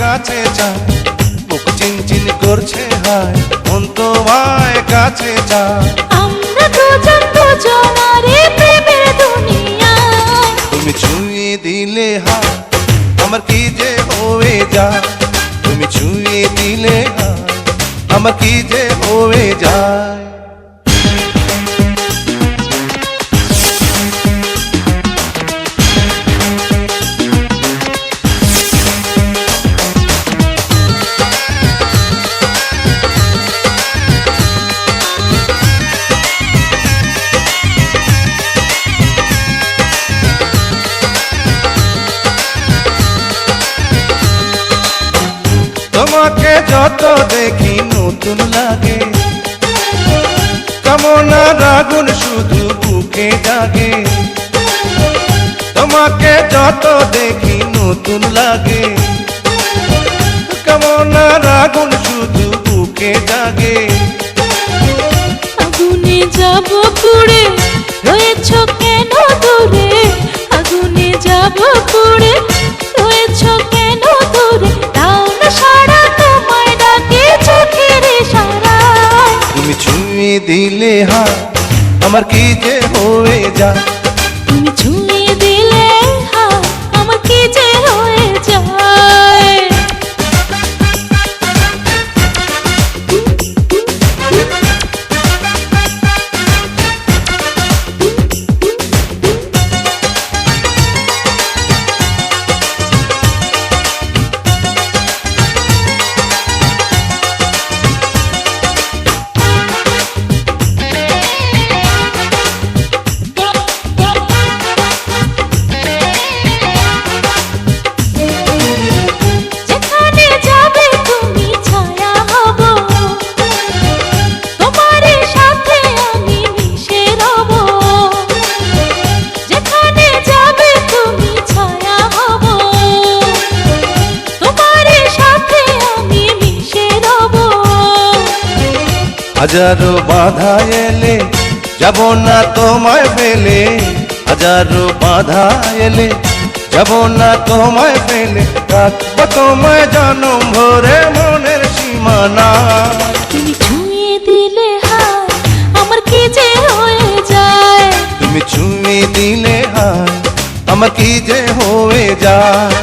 কাছে চায়, বুক চিনচিন করছে হায়, মন তোমায় কাছে চায়। আমরা দুজন দুজনারে প্রেমের দুনিয়ায়। তুমি ছুঁয়ে দিলে হায়, আমার কি যে হয়ে যায়। তুমি ছুঁয়ে দিলে হায়, আমার কি যে হয়ে যায়। তোমাকে যত দেখি নতুন লাগে, কামনার আগুন শুধু বুকে জাগে। তোমাকে যত দেখি নতুন লাগে, কামনার আগুন শুধু বুকে জাগে। আগুনে যাব পুড়ে, রয়েছ কেন দূরে? আগুনে যাব পুড়ে, রয়েছ কেন দূরে? দাও না সারা, তোমায় ডাকে চোখের ইশারায়। তুমি ছুঁয়ে দিলে হায়, আমার কি যে হয়ে যায়। তুমি ছুঁয়ে দিলে হায়, আমার কি যে হয়ে যায়। হাজারো বাধা এলে যাব না তোমায় ফেলে, হাজারো বাধা এলে যাব না তোমায় ফেলে। রাখবো তোমায় জনম ভরে মনের সীমানা। তুমি ছুঁয়ে দিলে হায়, আমার কি যে হয়ে যায়। তুমি ছুঁয়ে দিলে হায়, আমার কি যে হয়ে যায়।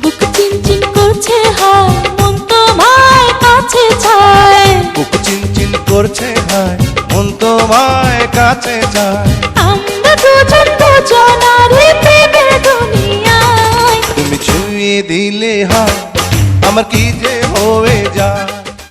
বুক চিনচিন করছে হায়, মন তোমায় কাছে চায়। বুক চিনচিন করছে হায়, মন তোমায় কাছে যায়। আমরা দুজন দুজনারে প্রেমের দুনিয়ায়। তুমি ছুঁয়ে দিলে হায়, আমার কি যে